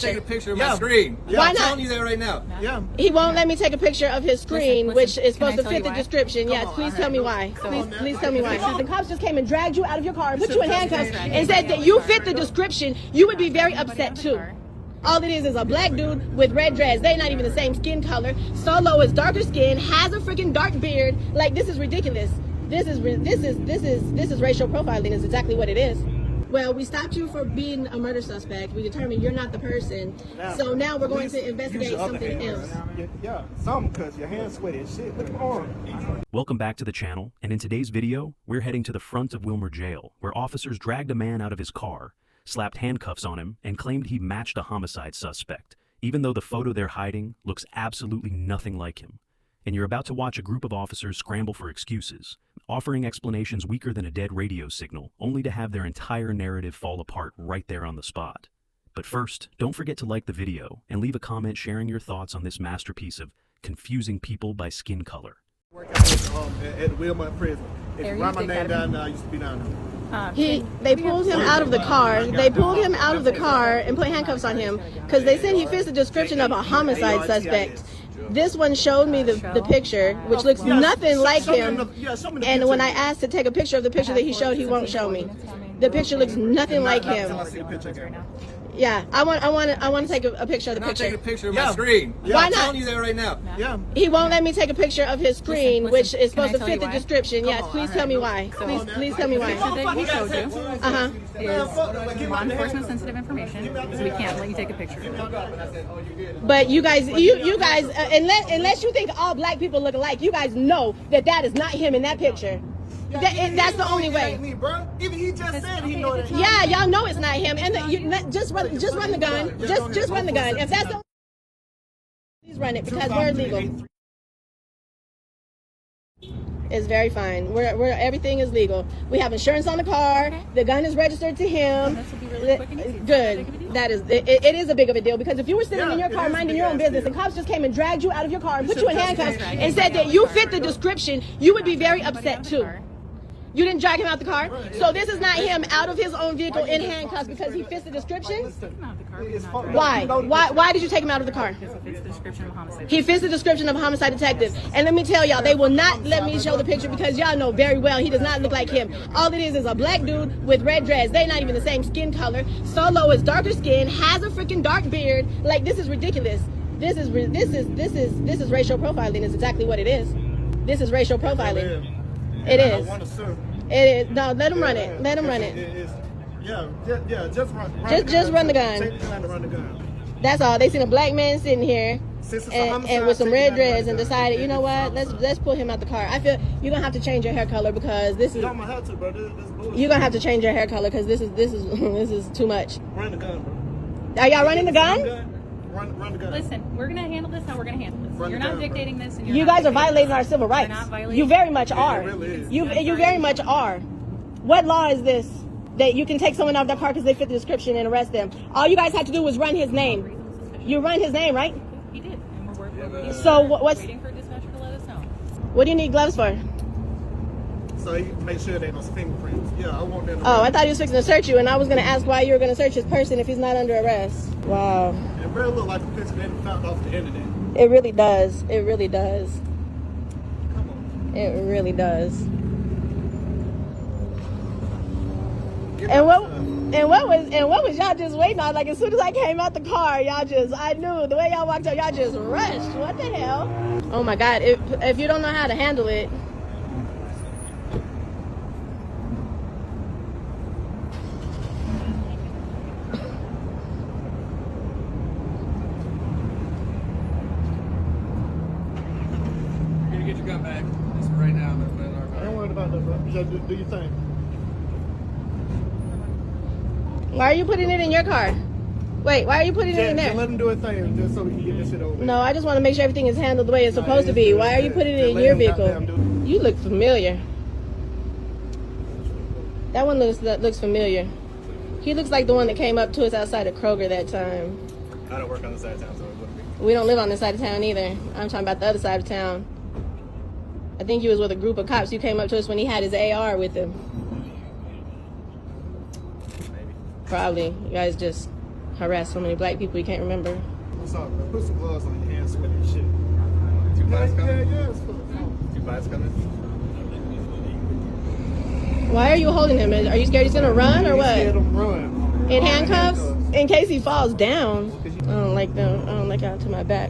Take a picture of my screen. Why I'm not? telling you that right now. Yeah. He won't let me take a picture of his screen, which is supposed to fit the why? description. Yeah, please tell me why. Please tell me why. The cops just came and dragged you out of your car, put you in handcuffs, and said that you fit the description. You would be very upset too. All it is a black dude with red dreads. They're not even the same skin color. Solo is darker skin, has a freaking dark beard. Like, this is ridiculous. This is racial profiling. Is exactly what it is. Well, we stopped you for being a murder suspect. We determined you're not the person. So now we're going to investigate something else. Yeah, something because your hands sweaty and shit. Look at my arm. Welcome back to the channel, and in today's video, we're heading to the front of Wilmer Jail, where officers dragged a man out of his car, slapped handcuffs on him, and claimed he matched a homicide suspect, even though the photo they're hiding looks absolutely nothing like him. And you're about to watch a group of officers scramble for excuses, offering explanations weaker than a dead radio signal, only to have their entire narrative fall apart right there on the spot. But first, don't forget to like the video and leave a comment sharing your thoughts on this masterpiece of confusing people by skin color. Work at Wilmer prison. If you write my name down now, I used to be down there. They pulled him out of the car. They pulled him out of the car and put handcuffs on him because they said he fits the description of a homicide suspect. This one showed me the picture, which looks nothing like him. And when I asked to take a picture of the picture that he showed, he won't show me. The picture looks nothing like him. Yeah, I want to take a picture of the picture. Take a picture of my screen. Why I'm not? telling you that right now. Yeah. He won't let me take a picture of his screen, which is supposed to tell fit you the why? description. Yes, please tell me why. Please tell me why. That he showed you Uh-huh. is law enforcement sensitive information, so we can't let you take a picture. But you guys, unless you think all black people look alike, you guys know that is not him in that picture. That's the only way. Even he just said he know that. Yeah, y'all know it's not him. And just run the gun. Just run the gun. If that's the, please run it because we're legal. It's very fine. We're everything is legal. We have insurance on the car. Okay. The gun is registered to him. This will be really quick and easy. Good. That is it is a big of a deal because if you were sitting in your car minding your own business and cops just came and dragged you out of your car and put you in handcuffs and said that you fit the description, you would be very upset too. You didn't drag him out the car? So this is not him out of his own vehicle in handcuffs because he fits the description? Why? Why did you take him out of the car? He fits the description of a homicide detective. And let me tell y'all, they will not let me show the picture because y'all know very well he does not look like him. All it is a black dude with red dreads. They're not even the same skin color. Solo is darker skin, has a freaking dark beard. Like, this is ridiculous. This is racial profiling. Is exactly what it is. This is racial profiling. It is. It is. No, let him run it. Let him run it. Just run. Just run the gun. Take the time to run the gun. That's all. They seen a black man sitting here and with some red dreads and decided, you know what? Let's pull him out the car. I feel you're gonna have to change your hair color because this is. You're gonna have to change your hair color because this is too much. Run the gun, bro. Are y'all running the gun? Run the gun. Listen, we're gonna handle this how we're gonna handle this. You're not dictating this, and You guys are violating our civil rights. not violating- You very much are. It really is. You very much are. What law is this that you can take someone out of their car because they fit the description and arrest them? All you guys had to do was run his name. You run his name, right? He did, and we're So what's waiting for dispatcher to let us know. what do you need gloves for? So he make sure they no fingerprints. Yeah, I want them. Oh, I thought he was fixing to search you, and I was going to ask why you were going to search his person if he's not under arrest. Wow. It really look like a picture they found off the internet. It really does. It really does. Come on. It really does. Get And outside. what was y'all just waiting on? Like, as soon as I came out the car, I knew the way y'all walked up, y'all just rushed. What the hell? Oh my God! If you don't know how to handle it. Get your gun back. This is right now. I ain't worried about that, bro. You just do your thing. Why are you putting it in your car? Wait, why are you putting it in Just there? let him do his thing, just so we can get this shit over with. No, I just want to make sure everything is handled the way it's supposed to be. Why are you putting it in your vehicle? You look familiar. That one looks familiar. He looks like the one that came up to us outside of Kroger that time. I don't work on the side of town, so it wouldn't be. We don't live on this side of town either. I'm talking about the other side of town. I think he was with a group of cops. You came up to us when he had his AR with him. Maybe. Probably. You guys just harassed so many black people he can't remember. What's up, man? Put some gloves on your hands, sweat and shit. 2 fights coming? Yeah, it's cool. 2 fights coming? Why are you holding him? Are you scared he's gonna run or what? Scared him run. In handcuffs? In case he falls down. I don't like them. I don't like out to my back.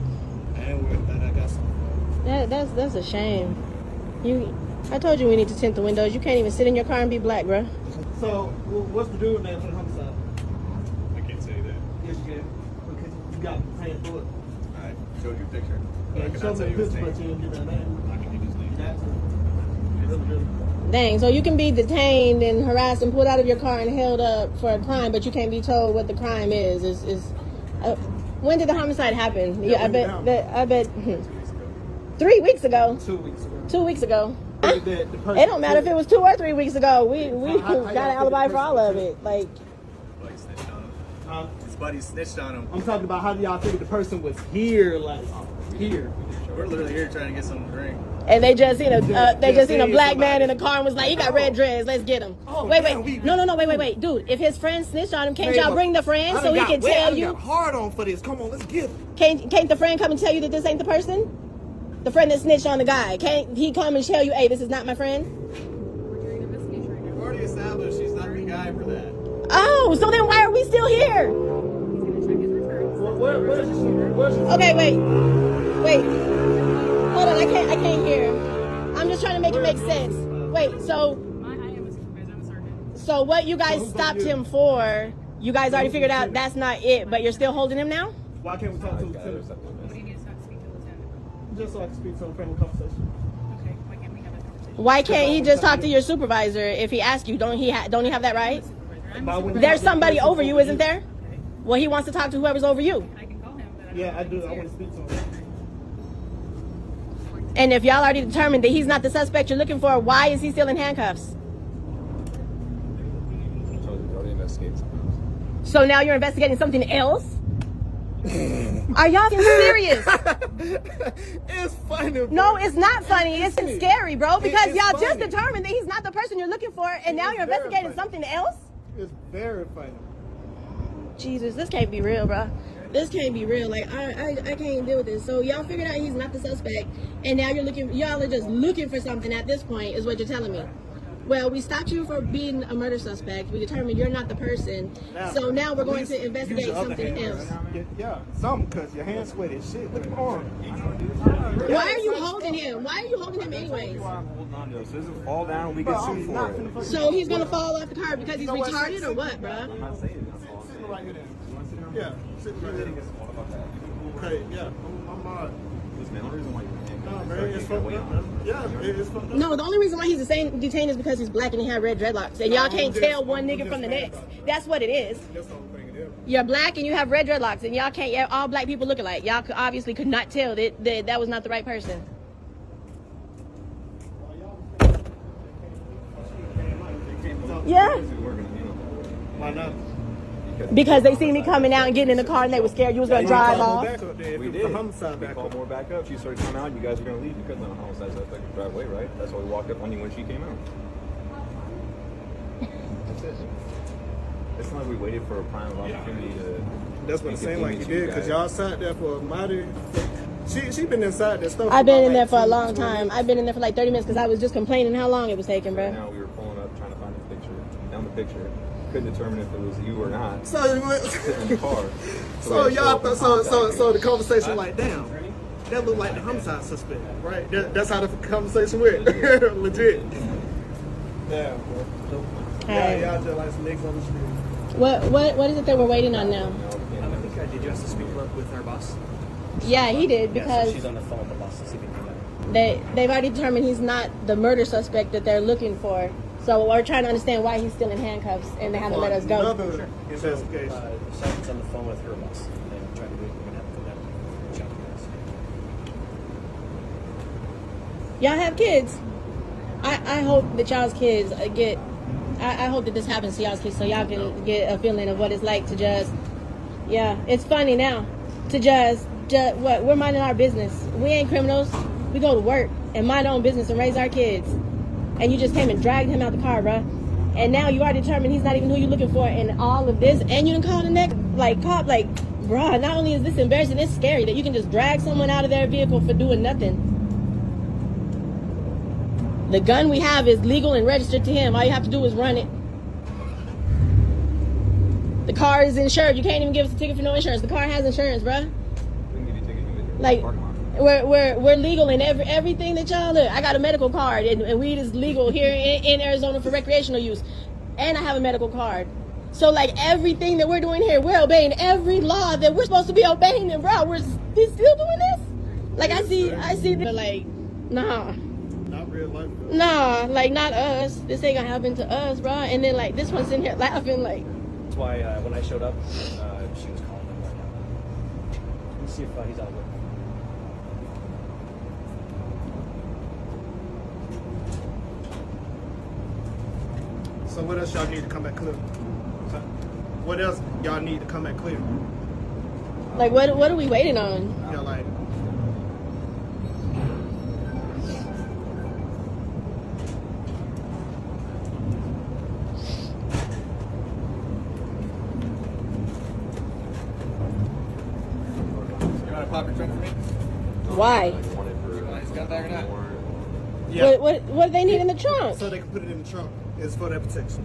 I ain't worried about that. I got something. That's a shame. I told you we need to tint the windows. You can't even sit in your car and be black, bruh. So, what's the dude name for the homicide? I can't say that. Yes, you can. Because you got paying for it. I showed you a picture. But I Yeah, show cannot me tell the you his picture, but name. you didn't get that name. I can give his name. Jackson. Really. Dang, so you can be detained and harassed and pulled out of your car and held up for a crime, but you can't be told what the crime is. When did the homicide happen? Yeah, I bet 3 weeks ago. 2 weeks ago. 2 weeks ago. It It don't matter if it was 2 or 3 weeks ago. We How got y'all an alibi think for the all of it. Like, Buddy snitched on him. His buddy snitched on him. I'm talking about how do y'all think the person was here, like here? We're literally here trying to get some drink. and they just seen a Yeah, black man somebody. in a car and was like, he got red dreads. Let's get him. Oh, wait, damn, wait, dude. If his friend snitched on him, can't Man, y'all bring the friend I so done he got can wet. I tell done you? got hard on for this. Come on, let's get him. Can't the friend come and tell you that this ain't the person? The friend that snitched on the guy. Can't he come and tell you, hey, this is not my friend? We're doing an investigation right now. We've already established she's not the guy for that. Oh, so then why are we still here? He's gonna check his returns. Where's your Okay, wait. Hold on, I can't hear. I'm just trying to make it make sense. Wait, so I am a supervisor. I'm a sergeant. so what you guys stopped him for? You guys already figured out that's not it, but you're still holding him now? Why can't we talk to the lieutenant? What do you need to talk to speak to the lieutenant? Just so I can speak to him, friendly conversation. Okay, why can't we have that conversation? Why can't he just talk to your supervisor if he asks you? Don't he have that right? I'm a supervisor. There's somebody over you, isn't there? Well, he wants to talk to whoever's over you. I can call him, but I don't Yeah, know I if do. he's I here. want to speak to him. And if y'all already determined that he's not the suspect you're looking for, why is he still in handcuffs? So now you're investigating something else? Are y'all serious? It's funny. Bro. No, it's not funny. It's scary, bro. Because It's y'all just funny. determined that he's not the person you're looking for, and now It's you're very investigating funny. something else? It's very funny. Jesus, this can't be real, bro. This can't be real. Like, I can't deal with this. So y'all figured out he's not the suspect, and now y'all are just looking for something at this point, is what you're telling me. Well, we stopped you for being a murder suspect. We determined you're not the person. So now we're going to investigate something else. Yeah, something because your hands sweaty as shit. Look at my arm. Why are you holding him? Why are you holding him anyways? I'm holding on to it. So it doesn't fall down, we get sued for it. So he's gonna fall off the car because he's retarded or what, bro? I'm not saying that's all I'm saying. Right here then. You want to sit down? Yeah, sitting right here. What about that? Okay, yeah. I'm alright. Listen, man, the only reason why you're No, man, it's fucked up, man. Yeah, it's fucked up. No, the only reason why he's detained is because he's black and he had red dreadlocks, and y'all can't tell one nigga from the next. That's what it is. That's the only thing it is. You're black and you have red dreadlocks, and y'all can't. All black people look alike. Y'all obviously could not tell that was not the right person. Yeah, Why not? because they see me coming out and getting in the car, and they were scared you was gonna drive off. Back up there. If We it was did. a homicide We back called up. more backup. She started coming out. You guys were going to leave because of the homicide suspect would drive away, right? That's why we walked up on you when she came out. That's it. It's not like we waited for a prime opportunity to. That's what it seemed like you inconvenience did, because y'all sat there for a mighty. She been inside that stuff. I've been about in there like for a 20 long time. I've been in there for like 30 minutes because I was just complaining how long it was taking, Right bro. now we were pulling up trying to find the picture. Down the picture. Couldn't determine if it was you or not. So, Sitting in the car. so we had to show y'all, up and so contact the conversation like, damn, that looked like the homicide suspect, right? That's how the conversation went, legit. Yeah, bro. Hey. Yeah, y'all just like some niggas on the street. What is it that we're waiting on now? Did you have to speak with our boss? Yeah, he did Yeah, so because she's on the phone with the boss to see if we can do that. they've already determined he's not the murder suspect that they're looking for. So we're trying to understand why he's still in handcuffs and they haven't let us go. Another investigation. The sergeant's on the phone with her boss. And trying to do it. We're going to have to come down and check you guys. Y'all have kids. I hope that y'all's kids get. I hope that this happens to y'all's kids so y'all can get a feeling of what it's like to just. Yeah, it's funny now to just what we're minding our business. We ain't criminals. We go to work and mind our own business and raise our kids. And you just came and dragged him out the car, bruh. And now you are determined he's not even who you're looking for in all of this. And you done called the next Like, cop, like, bruh, not only is this embarrassing, it's scary that you can just drag someone out of their vehicle for doing nothing. The gun we have is legal and registered to him. All you have to do is run it. The car is insured. You can't even give us a ticket for no insurance. The car has insurance, bruh. We can give you a ticket. You can Like, parking lot. we're legal in everything that y'all look. I got a medical card, and weed is legal here in Arizona for recreational use, and I have a medical card. So like everything that we're doing here, we're obeying every law that we're supposed to be obeying, and bro, we're still doing this. Like I see, but like, nah, Not real life. Bro. nah, like not us. This ain't gonna happen to us, bro. And then like this one's sitting here laughing, like. That's why when I showed up, she was calling him right now. Let me see if he's out of work. So what else y'all need to come back clear? What else y'all need to come back clear? Like what are we waiting on? Yeah, like. You want to pop your trunk for me? Why? He's got that or not? Yeah. What do they need in the trunk? So they can put it in the trunk. It's for their protection.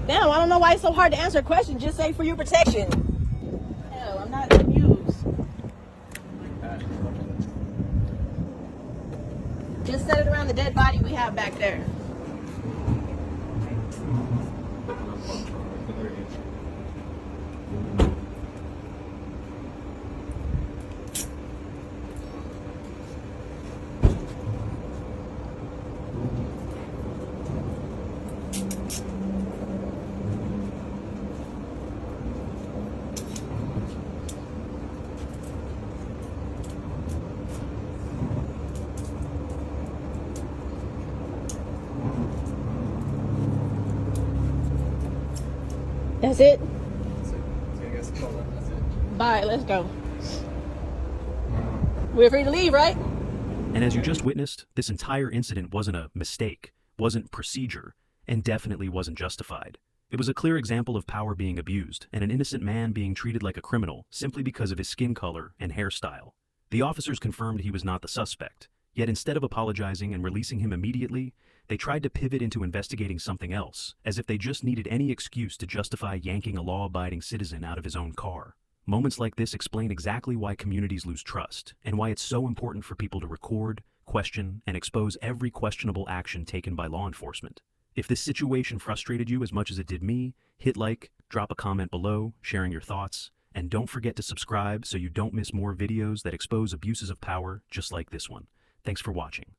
Damn, I don't know why it's so hard to answer a question. Just say for your protection. Hell, I'm not confused. Just set it around the dead body we have back there. That's it? Bye, let's go. We're free to leave, right? And as you just witnessed, this entire incident wasn't a mistake, wasn't procedure, and definitely wasn't justified. It was a clear example of power being abused and an innocent man being treated like a criminal simply because of his skin color and hairstyle. The officers confirmed he was not the suspect, yet instead of apologizing and releasing him immediately, they tried to pivot into investigating something else, as if they just needed any excuse to justify yanking a law-abiding citizen out of his own car. Moments like this explain exactly why communities lose trust, and why it's so important for people to record, question, and expose every questionable action taken by law enforcement. If this situation frustrated you as much as it did me, hit like, drop a comment below, sharing your thoughts, and don't forget to subscribe so you don't miss more videos that expose abuses of power just like this one. Thanks for watching.